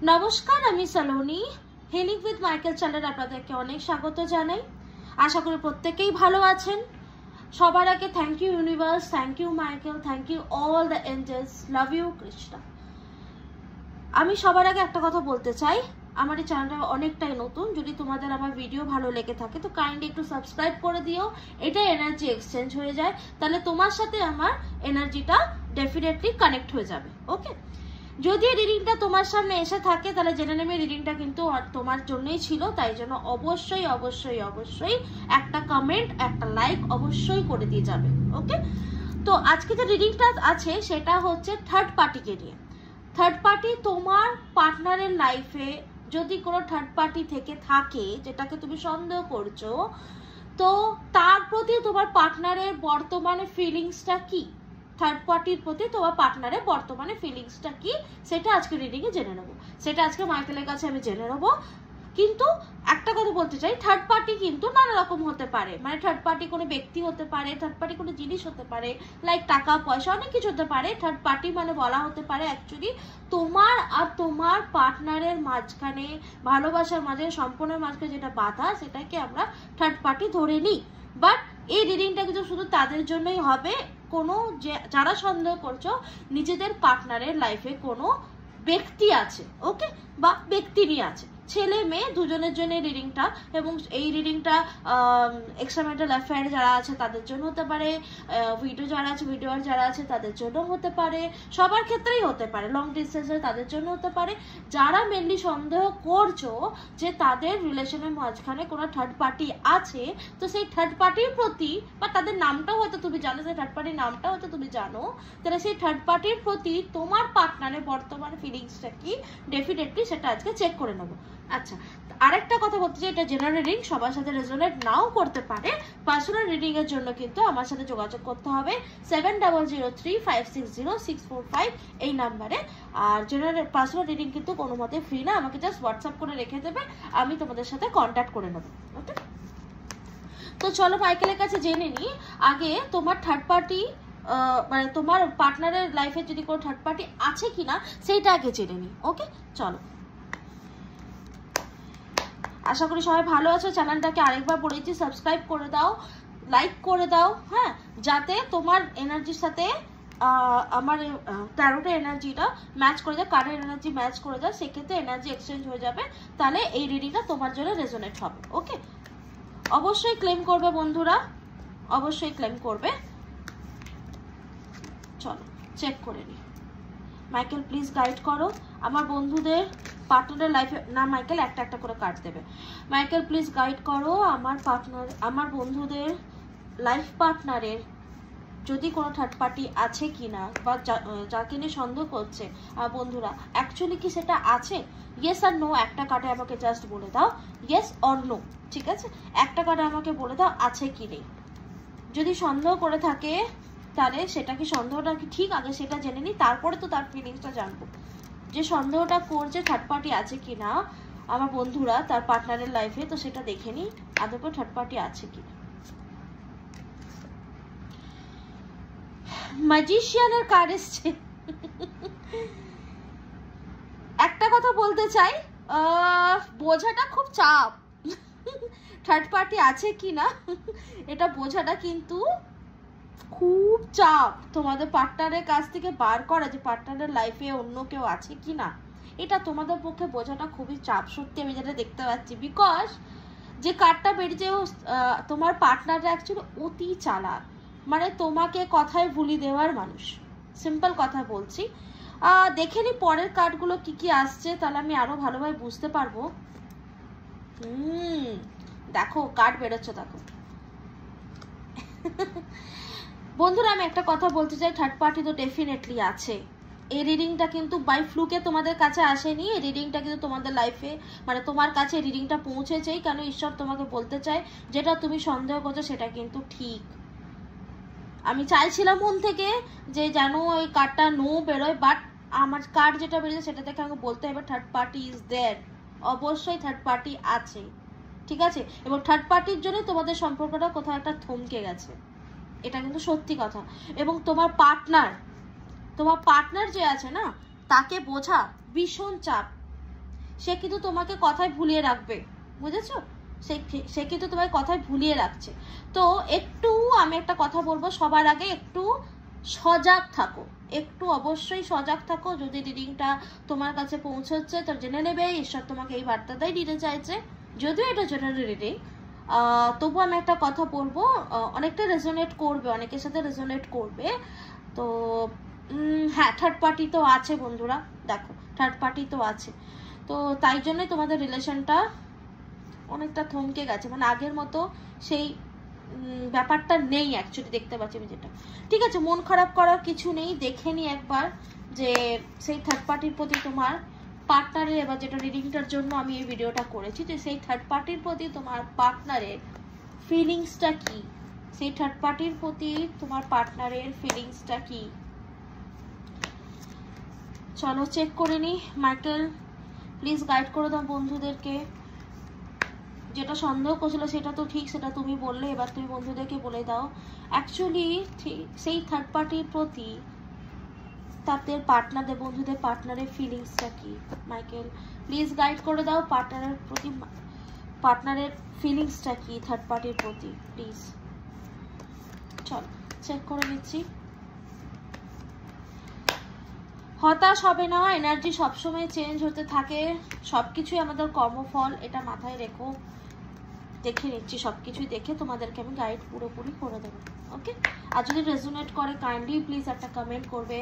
নমস্কার, আমি Saloni. Healing with Michael চ্যানেলে আপনাদেরকে অনেক স্বাগত জানাই। আশা করি প্রত্যেকেই ভালো আছেন। সবার আগে thank you universe, thank you Michael, thank you all the angels, love you Krishna. আমি সবার আগে একটা কথা বলতে চাই, আমার এই চ্যানেলটা অনেকটাই নতুন। যদি তোমাদের আমার ভিডিও ভালো লেগে থাকে তো কাইন্ডলি একটু সাবস্ক্রাইব করে দিও। এটা এনার্জি এক্সচেঞ্জ হয়ে যায়, তাহলে তোমার সাথে আমার এনার্জিটা ডেফিনেটলি কানেক্ট হয়ে যাবে। ওকে, যদি রিডিংটা তোমার সামনে এসে থাকে তাহলে জেনে নেবে রিডিংটা কিন্তু তোমার জন্যই ছিল। তাই জন্য অবশ্যই অবশ্যই অবশ্যই একটা কমেন্ট, একটা লাইক অবশ্যই করে দিয়ে যাবে। ওকে, তো আজকে যে রিডিংটা আছে সেটা হচ্ছে থার্ড পার্টিকে নিয়ে। থার্ড পার্টি, তোমার পার্টনারের লাইফে যদি কোনো থার্ড পার্টি থেকে থাকে যেটাকে তুমি সন্দেহ করছো, তো তার প্রতি তোমার পার্টনারের বর্তমানে ফিলিংসটা কি, থার্ড পার্টির প্রতি তোমার পার্টনারের বর্তমানে ফিলিংসটা কি, সেটা আজকে রিডিংয়ে জেনে নেবো। সেটা আজকে মাইকেলের কাছে আমি জেনে নেবো। কিন্তু একটা কথা বলতে চাই, থার্ড পার্টি কিন্তু নানা রকম হতে পারে। মানে থার্ড পার্টি কোনো ব্যক্তি হতে পারে, থার্ড পার্টি কোনো জিনিস হতে পারে, লাইক টাকা পয়সা, অনেক কিছু হতে পারে। থার্ড পার্টি মানে বলা হতে পারে অ্যাকচুয়ালি তোমার আর তোমার পার্টনারের মাঝখানে, ভালোবাসার মাঝে, সম্পূর্ণের মাঝখানে যেটা বাধা, সেটাকে আমরা থার্ড পার্টি ধরে নিই। বাট এই রিডিংটা কিন্তু শুধু তাদের জন্যই হবে কোনো যারা সন্দেহ করছো নিজেদের পার্টনারের লাইফে কোনো ব্যক্তি আছে, ওকে, বা ব্যক্তিরই আছে, ছেলে মেয়ে দুজনের জন্য রিডিংটা। এবং এই রিডিংটা এক্সট্রামেন্টাল অ্যাফেয়ার যারা আছে তাদের জন্য হতে পারে, ভিডিও যারা আছে, ভিডিওর যারা আছে তাদের জন্য হতে পারে, সবার ক্ষেত্রেই হতে পারে, লং ডিস্টেন্সে তাদের জন্য হতে পারে। যারা মেনলি সন্দেহ করছো যে তাদের রিলেশনের মাঝখানে কোনো থার্ড পার্টি আছে, তো সেই থার্ড পার্টির প্রতি, বা তাদের নামটাও হয়তো তুমি জানো, সেই থার্ড পার্টির নামটাও হয়তো তুমি জানো, তাহলে সেই থার্ড পার্টির প্রতি তোমার পার্টনারের বর্তমান ফিলিংসটা কি, ডেফিনেটলি সেটা আজকে চেক করে নেবো। আচ্ছা, আরেকটা কথা বলতে চাই, এটা জেনারেল রিডিং, সবার সাথে রেজোনেট নাও করতে পারে। পার্সোনাল রিডিং এর জন্য কিন্তু আমার সাথে যোগাযোগ করতে হবে 7003560645 এই নাম্বারে। আর জেনারেল পার্সোনাল রিডিং কিন্তু কোনো মতে ফ্রি না, আমাকে জাস্ট হোয়াটসঅ্যাপ করে রেখে দেবে, আমি তোমাদের সাথে কন্ট্যাক্ট করে নেবো। ওকে, তো চলো মাইকেলের কাছে জেনে নিই আগে তোমার থার্ড পার্টি, মানে তোমার পার্টনারের লাইফে যদি কোনো থার্ড পার্টি আছে কিনা সেইটা আগে জেনে নিই। ওকে, চলো। আশা করি সবাই ভালো আছো। চ্যানেলটাকে আরেকবার বলেছি সাবস্ক্রাইব করে দাও, লাইক করে দাও, হ্যাঁ, যাতে তোমার এনার্জির সাথে আমার ট্যারোটের এনার্জিটা ম্যাচ করে যায়, কার্ডের এনার্জি ম্যাচ করে যায়, সেক্ষেত্রে এনার্জি এক্সচেঞ্জ হয়ে যাবে, তাহলে এই রিডিংটা তোমার জন্য রেজোনেট হবে। ওকে, অবশ্যই ক্লেম করবে বন্ধুরা, অবশ্যই ক্লেম করবে। চলো চেক করে নিই। মাইকেল প্লিজ গাইড করো আমার বন্ধুদের পার্টনারের লাইফে, না মাইকেল একটা একটা করে কার্ড দেবে। মাইকেল প্লিজ গাইড করো আমার পার্টনার, আমার বন্ধুদের লাইফ পার্টনারের যদি কোনো থার্ড পার্টি আছে কিনা, বা যাকে নিয়ে সন্দেহ করছে বন্ধুরা, অ্যাকচুয়ালি কি সেটা আছে? ইয়েস আর নো একটা কার্ডে আমাকে জাস্ট বলে দাও, ইয়েস অর নো, ঠিক আছে? একটা কার্ডে আমাকে বলে দাও আছে কি নেই। যদি সন্দেহ করে থাকে তাহলে সেটা কি, সন্দেহটা কি ঠিক, আগে সেটা জেনে নিই, তারপরে তো তার ফিলিংসটা জানবো। যে সন্দেহটা করছে থার্ড পার্টি আছে কিনা আমার বন্ধুরা তার পার্টনারের লাইফে, তো সেটা দেখে নিই আদৌ করে থার্ড পার্টি আছে কিনা। ম্যাজিশিয়ানের কার্ড এসছে। একটা কথা বলতে চাই, বোঝাটা খুব চাপ। থার্ড পার্টি আছে কিনা এটা বোঝাটা কিন্তু খুব চাপ, তোমাদের পার্টনারের কাছ থেকে বার করা যে পার্টনারের লাইফে অন্য কেউ আছে কিনা, এটা তোমাদের পক্ষে বোঝাটা খুবই চাপ। সত্যি আমি যেটা দেখতে পাচ্ছি, বিকজ যে কার্ডটা বেরিয়েছে তোমার পার্টনাররা অ্যাকচুয়ালি অতি চালাক, মানে তোমাকে কথায় ভুলি দেওয়ার মানুষ। সিম্পল কথা বলছি, দেখে নি পরের কার্ডগুলো কি কি আসছে, তাহলে আমি আরো ভালোভাবে বুঝতে পারবো। দেখো কার্ড বেরোচ্ছে, দেখো বন্ধুরা আমি একটা কথা বলতে চাই, থার্ড পার্টি তো ডেফিনেটলি আছে। এই রিডিংটা কিন্তু বাই ফ্লুকে তোমাদের কাছে আসেনি, এই রিডিংটা কিন্তু তোমাদের লাইফে, মানে তোমার কাছে রিডিংটা পৌঁছেছেই, কেন ঈশ্বর তোমাকে বলতে চায় যেটা তুমি সন্দেহ করছো সেটা কিন্তু ঠিক। আমি চাইছিলাম মন থেকে যে যেন ওই কার্ডটা নো বেরোয়, বাট আমার কার্ড যেটা বেরোছে সেটা থেকে আমাকে বলতে হবে থার্ড পার্টি ইজ দেয়ার, অবশ্যই থার্ড পার্টি আছে, ঠিক আছে? এবং থার্ড পার্টির জন্য তোমাদের সম্পর্কটা কোথাও একটা থমকে গেছে, এটা কিন্তু সত্যি কথা। এবং তোমার পার্টনার যে আছে না, তাকে বোঝা ভীষণ চাপ, সে কিন্তু তোমাকে কথায় ভুলিয়ে রাখবে, বুঝেছো? সে কিন্তু তোমাকে কথায় ভুলিয়ে রাখছে। তো একটু আমি একটা কথা বলবো, সবার আগে একটু সজাগ থাকো, একটু অবশ্যই সজাগ থাকো। যদি রিডিংটা তোমার কাছে পৌঁছচ্ছে তো জেনে নেবে ঈশ্বর তোমাকে এই বার্তাটাই দিতে চাইছে, যদিও এটা জেনারেল রিডিং। তবু আমি একটা কথা বলবো, অনেকটা রেজোনেট করবে, অনেকের সাথে রেজোনেট করবে। তো হ্যাঁ, থার্ড পার্টি তো আছে বন্ধুরা, দেখো থার্ড পার্টি তো আছে, তো তাই জন্যই তোমাদের রিলেশনটা অনেকটা থমকে গেছে, মানে আগের মতো সেই ব্যাপারটা নেই অ্যাকচুয়ালি, দেখতে পাচ্ছি আমি যেটা। ঠিক আছে, মন খারাপ করার কিছু নেই, দেখে নি একবার যে সেই থার্ড পার্টির প্রতি তোমার পার্টনারের, এবার যেটা রিডিংটার জন্য আমি এই ভিডিওটা করেছি, যে সেই থার্ড পার্টির প্রতি তোমার পার্টনারের ফিলিংসটা কি, সেই থার্ড পার্টির প্রতি তোমার পার্টনারের ফিলিংসটা কি, চলো চেক করে নি। মাইকেল প্লিজ গাইড করে দাও বন্ধুদেরকে। যেটা সন্দেহ করছিল সেটা তো ঠিক, সেটা তুমি বললে, এবার তুমি বন্ধুদেরকে বলে দাও অ্যাকচুয়ালি সেই থার্ড পার্টির প্রতি তাদের পার্টনারদের, বন্ধুদের পার্টনারের ফিলিংসটা কি। মাইকেল প্লিজ গাইড করে দাও পার্টনারের প্রতি, পার্টনারের ফিলিংসটা কি থার্ড পার্টির প্রতি প্লিজ। চল চেক করে নিচ্ছি। হতাশ হবে না, এনার্জি সবসময় চেঞ্জ হতে থাকে, সবকিছুই আমাদের কর্মফল, এটা মাথায় রেখো। দেখে নিচ্ছি সবকিছুই, দেখে তোমাদেরকে আমি গাইড পুরোপুরি করে দেবো, ওকে? আর যদি রেজোনেট করে কাইন্ডলি প্লিজ একটা কমেন্ট করবে,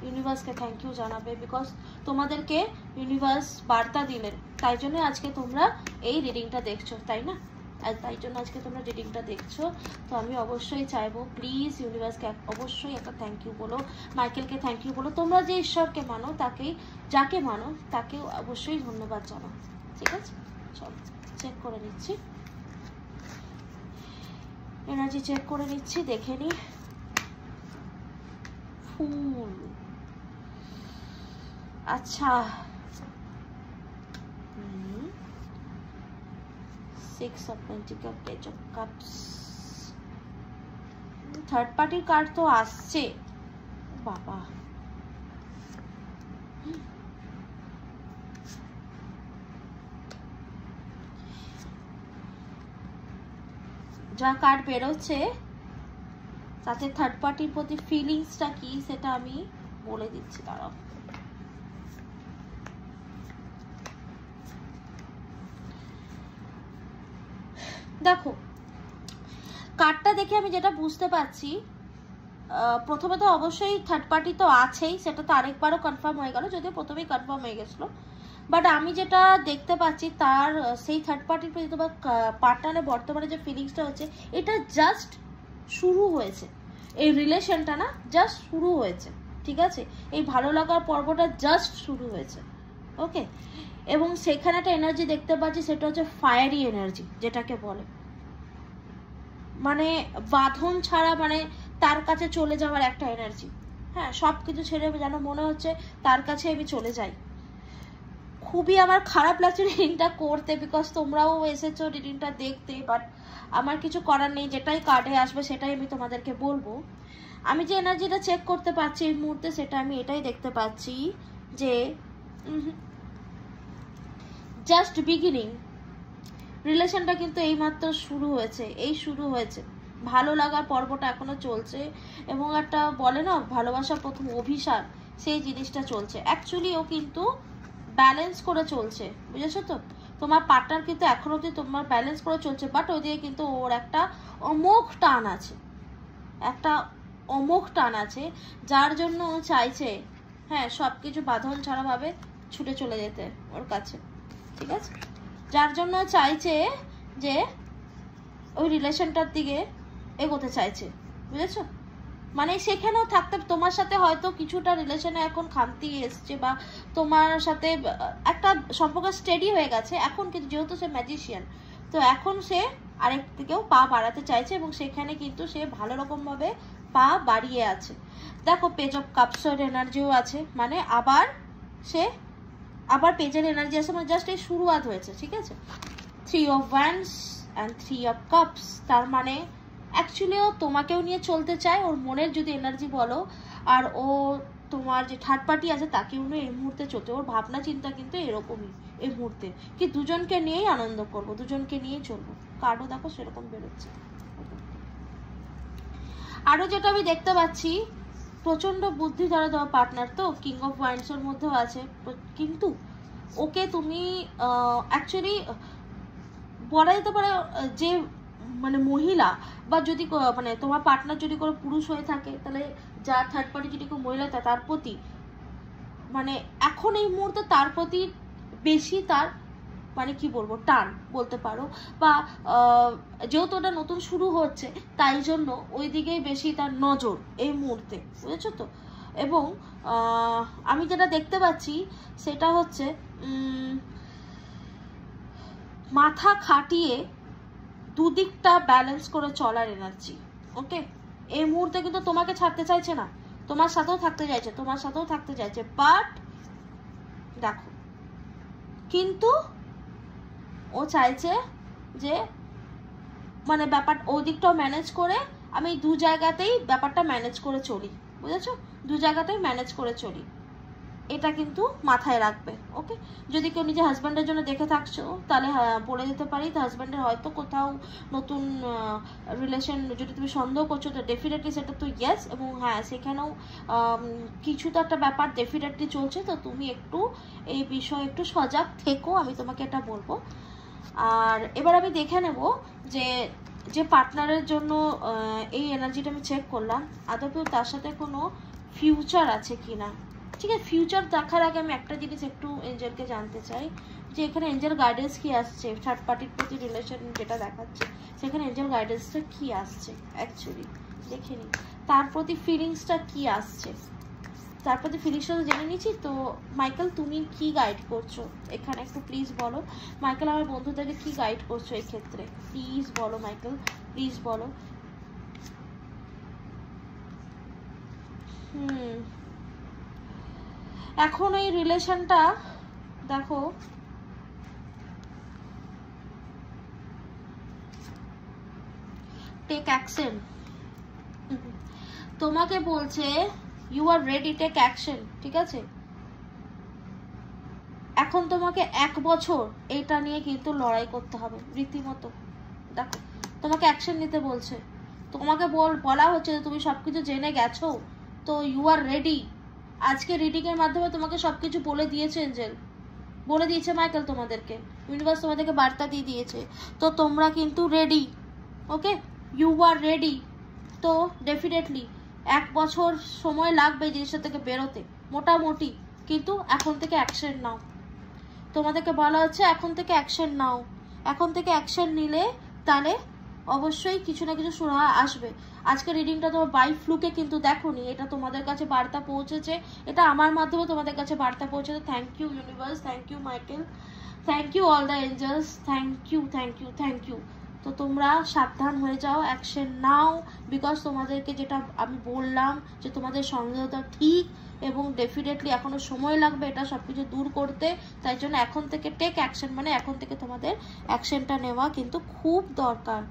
ইউনিভার্সকে থ্যাংক ইউ জানাবে, বিকজ তোমাদেরকে ইউনিভার্স বার্তা দিলেন, তাই জন্য আজকে তোমরা এই রিডিংটা দেখছো, তাই না? আর তাই জন্য আজকে তোমরা রিডিংটা দেখছো। তো আমি অবশ্যই চাইবো প্লিজ ইউনিভার্সকে অবশ্যই একটা থ্যাংক ইউ বলো, মাইকেলকে থ্যাংক ইউ বলো, তোমরা যে ঈশ্বরকে মানো তাকেই, যাকে মানো তাকে অবশ্যই ধন্যবাদ জানাও, ঠিক আছে? চলো চেক করে নিচ্ছি, এনার্জি চেক করে নিচ্ছি, দেখে নি। ফুল, আচ্ছা, 6 of Pentacles, Page of Cups, third পার্টির কার্ড তো আসছে বাবা। যা কার্ড বেরোচ্ছে তাতে থার্ড পার্টির প্রতি ফিলিংসটা কি সেটা আমি বলে দিচ্ছি, দাঁড়াও। দেখো কার্ডটা দেখে আমি যেটা বুঝতে পারছি, প্রথমে তো অবশ্যই থার্ড পার্টি তো আছেই, সেটা তো আরেকবারও কনফার্ম হয়ে গেল, যদিও প্রথমেই কনফার্ম হয়ে গেছিলো, বাট আমি যেটা দেখতে পাচ্ছি তার সেই থার্ড পার্টির প্রতি তোমার পার্টনারের বর্তমানে যে ফিলিংসটা হচ্ছে, এটা জাস্ট শুরু হয়েছে, এই রিলেশনটা না জাস্ট শুরু হয়েছে, ঠিক আছে? এই ভালো লাগার পর্বটা জাস্ট শুরু হয়েছে, ওকে? এবং সেখানে একটা এনার্জি দেখতে পাচ্ছি, সেটা হচ্ছে ফায়ারি এনার্জি, যেটাকে বলে মানে বাঁধন ছাড়া, মানে তার কাছে চলে যাওয়ার একটা এনার্জি। হ্যাঁ, সব কিছু ছেড়ে যেন মনে হচ্ছে তার কাছে আমি চলে যাই। খুবই আমার খারাপ লাগছে রিডিংটা করতে, বিকজ তোমরাও এসেছো রিডিংটা দেখতে, বাট আমার কিছু করার নেই, যেটাই কার্ডে আসবে সেটাই আমি তোমাদেরকে বলবো। আমি যে এনার্জিটা চেক করতে পারছি এই মুহূর্তে, সেটা আমি এটাই দেখতে পাচ্ছি যে জাস্ট বিগিনিং, রিলেশনটা কিন্তু এইমাত্র শুরু হয়েছে, এই শুরু হয়েছে, ভালো লাগার পর্বটা এখনো চলছে, এবং একটা বলে না ভালোবাসা প্রথম অভিশাপ, সেই জিনিসটা চলছে। অ্যাকচুয়ালি ও কিন্তু ব্যালেন্স করে চলছে, বুঝেছো তো? তোমার পার্টনার কিন্তু এখন অবধি তোমার ব্যালেন্স করে চলছে, বাট ওদিকে কিন্তু ওর একটা অমোঘ টান আছে, একটা অমোঘ টান আছে, যার জন্য ও চাইছে হ্যাঁ সব কিছু বাঁধন ছাড়া ভাবে ছুটে চলে যেতে ওর কাছে, ঠিক আছে? যার জন্য চাইছে যে ওই রিলেশনটার দিকে এগোতে চাইছে, বুঝেছো? মানে সেখানেও থাকতে তোমার সাথে হয়তো কিছুটা রিলেশনে এখন খামতি এসছে, বা তোমার সাথে একটা সম্পর্ক স্টেডি হয়ে গেছে এখন, কিন্তু যেহেতু সে ম্যাজিশিয়ান, তো এখন সে আরেক দিকেও পা বাড়াতে চাইছে, এবং সেখানে কিন্তু সে ভালো রকমভাবে পা বাড়িয়ে আছে। দেখো পেজ অফ কাপসের এনার্জিও আছে, মানে আবার সে আবার পেজের এনার্জি আছে, মানে জাস্ট এই শুরুয়াত হয়েছে, ঠিক আছে? 3 of Wands and 3 of Cups, তার মানে অ্যাকচুয়ালি ও তোমাকেও নিয়ে চলতে চায়, ওর মনের যদি এনার্জি বলো, আর ও তোমার যে থার্ড পার্টি আছে তাকেও নিয়ে এই মুহূর্তে চলতে, ওর ভাবনা চিন্তা কিন্তু এরকমই, এই মুহূর্তে, কি দুজনকে নিয়েই আনন্দ করবো, দুজনকে নিয়েই চলবো। কার্ডও দেখো সেরকম বেরোচ্ছে। আরো যেটা আমি দেখতে পাচ্ছি, প্রচন্ড বুদ্ধি ধরে দেওয়া পার্টনার, তো কিং অফ ওয়ান্ডস এর মধ্যেও আছে, কিন্তু ওকে তুমি অ্যাকচুয়ালি বলা যেতে পারে যে মানে মহিলা বা যদি মানে তোমার পার্টনার যদি কোনো পুরুষ হয়ে থাকে, তাহলে যার থার্ড পার্টি যদি কোনো মহিলা তার প্রতি মানে এখন এই মুহূর্তে তার প্রতি বেশি তার মানে কি বলবো টান বলতে পারো, বা যেহেতু ওটা নতুন শুরু হচ্ছে তাই জন্য ওই দিকেই বেশি তার নজর এই মুহূর্তে, বুঝেছো তো। এবং আমি যেটা দেখতে পাচ্ছি সেটা হচ্ছে মাথা খাটিয়ে দুদিকটা ব্যালেন্স করে চলার এনার্জি। ওকে, এই মুহূর্তে কিন্তু তোমাকে ছাড়তে চাইছে না, তোমার সাথেও থাকতে চাইছে, তোমার সাথেও থাকতে চাইছে, বাট দেখো কিন্তু ও চাইছে যে মানে ব্যাপার ওই দিকটাও ম্যানেজ করে আমি দু জায়গাতেই ব্যাপারটা ম্যানেজ করে চলি, বুঝেছো, দু জায়গাতেই ম্যানেজ করে চলি, এটা কিন্তু মাথায় রাখবে। ওকে, যদি কেউ নিজের হাজব্যান্ডের জন্য দেখে থাকছো তাহলে বলে দিতে পারি তো হাজব্যান্ডের হয়তো কোথাও নতুন রিলেশন যদি তুমি সন্দেহ করছো তো ডেফিনেটলি সেটা তো ইয়েস, এবং হ্যাঁ সেখানেও কিছু তো একটা ব্যাপার ডেফিনেটলি চলছে, তো তুমি একটু এই বিষয়ে একটু সজাগ থেকো, আমি তোমাকে এটা বলবো। আর এবার আমি দেখে নেব যে যে পার্টনারের জন্য এই এনার্জিটা আমি চেক করলাম আদৌ তার সাথে কোনো ফিউচার আছে কিনা। ঠিক আছে, ফিউচার দেখার আগে আমি একটা জিনিস একটু এঞ্জেলকে জানতে চাই যে এখানে এঞ্জেল গাইডেন্স কি আসছে, থার্ড পার্টির প্রতি রিলেশন যেটা দেখাচ্ছে সেখানে এঞ্জেল গাইডেন্সটা কি আসছে অ্যাকচুয়ালি দেখে নিই, তার প্রতি ফিলিংসটা কি আসছে, তার প্রতি ফিলিংসটা জেনে নিচ্ছি। তো মাইকেল তুমি কি গাইড করছো এখানে একটু প্লিজ বলো। মাইকেল আমার বন্ধুদেরকে কি গাইড করছো এই ক্ষেত্রে প্লিজ বলো, মাইকেল প্লিজ বলো। এখন এই রিলেশনটা দেখো টেক অ্যাকশন, তোমাকে বলছে you are ready, take action, ঠিক আছে। এখন তোমাকে 1 বছর এইটা নিয়ে কিন্তু লড়াই করতে হবে রীতিমতো, দেখো তোমাকে অ্যাকশন নিতে বলছে, তোমাকে বলা হচ্ছে যে তুমি সবকিছু জেনে গেছো, তো ইউ আর রেডি। আজকে রিডিং এর মাধ্যমে তোমাকে সবকিছু বলে দিয়েছে এঞ্জেল, বলে দিয়েছে মাইকেল, তোমাদেরকে ইউনিভার্স তোমাদেরকে বার্তা দিয়ে দিয়েছে, তো তোমরা কিন্তু ready. Okay, you are ready. তো ডেফিনেটলি 1 বছর সময় লাগবে জিনিসটা থেকে বেরোতে মোটামুটি, কিন্তু এখন থেকে অ্যাকশন নাও, তোমাদেরকে বলা হচ্ছে এখন থেকে অ্যাকশন নাও, এখন থেকে অ্যাকশন নিলে তাহলে অবশ্যই কিছু না কিছু সুরাহা আসবে। আজকে রিডিংটা তোমার বাই ফ্লুকে কিন্তু দেখোনি, এটা তোমাদের কাছে বার্তা পৌঁছেছে, এটা আমার মাধ্যমে তোমাদের কাছে বার্তা পৌঁছেছে। Thank you universe, thank you Michael, thank you all the angels, thank you thank you thank you. তো তোমরা সাবধান হয়ে যাও, অ্যাকশন নাও, বিকজ তোমাদেরকে যেটা আমি বললাম যে তোমাদের সন্দেহটা ঠিক এবং ডেফিনেটলি এখনো সময় লাগবে এটা সবকিছু দূর করতে, তাই জন্য এখন থেকে টেক অ্যাকশন, মানে এখন থেকে তোমাদের অ্যাকশনটা নেওয়া কিন্তু খুব দরকার,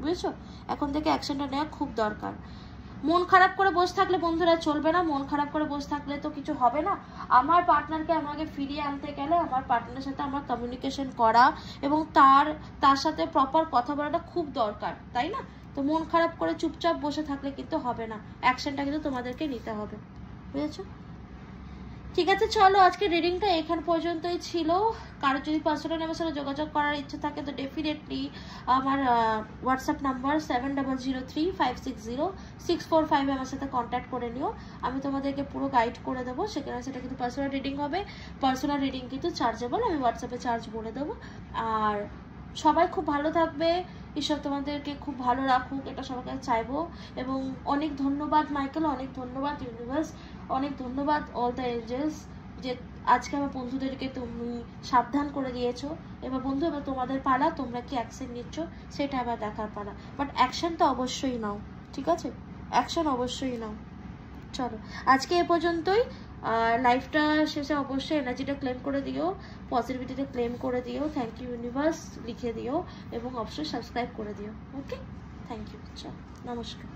বুঝেছো, এখন থেকে অ্যাকশনটা নেওয়া খুব দরকার। মন খারাপ করে বসে থাকলে বন্ধুরা চলবে না, মন খারাপ করে বসে থাকলে তো কিছু হবে না। আমার পার্টনারকে আমাকে ফিরিয়ে আনতে গেলে আমার পার্টনারের সাথে আমার কমিউনিকেশন করা এবং তার সাথে প্রপার কথা বলাটা খুব দরকার, তাই না। তো মন খারাপ করে চুপচাপ বসে থাকলে কিন্তু হবে না, অ্যাকশনটা কিন্তু তোমাদেরকে নিতে হবে, বুঝেছো। ঠিক আছে, চলো আজকে রিডিংটা এখান পর্যন্তই ছিল। কারো যদি পার্সোনাল আমার সাথে যোগাযোগ করার ইচ্ছে থাকে তো ডেফিনেটলি আমার হোয়াটসঅ্যাপ নাম্বার 7003560645 আমার সাথে কন্ট্যাক্ট করে নিও, আমি তোমাদেরকে পুরো গাইড করে দেবো। সেখানে সেটা কিন্তু পার্সোনাল রিডিং হবে, পার্সোনাল রিডিং কিন্তু চার্জেবল, আমি হোয়াটসঅ্যাপে চার্জ বলে দেবো। আর সবাই খুব ভালো থাকবে, ঈশ্বর তোমাদেরকে খুব ভালো রাখুক, এটা সবাইকে চাইবো। এবং অনেক ধন্যবাদ মাইকেল, অনেক ধন্যবাদ ইউনিভার্স, অনেক ধন্যবাদ অল দ্য এঞ্জেলস যে আজকে আমার বন্ধুদেরকে তুমি সাবধান করে দিয়েছো। এবার বন্ধু এবার তোমাদের পালা, তোমরা কি অ্যাকশন নিচ্ছ সেটা আবার দেখার পালা, বাট অ্যাকশনটা অবশ্যই নাও, ঠিক আছে, অ্যাকশন অবশ্যই নাও। চলো আজকে এ পর্যন্তই, লাইফটা শেষে অবশ্যই এনার্জিটা ক্লেম করে দিও, পজিটিভিটিটা ক্লেম করে দিও, থ্যাংক ইউ ইউনিভার্স লিখে দিও এবং অবশ্যই সাবস্ক্রাইব করে দিও। ওকে, থ্যাংক ইউ, চলো নমস্কার।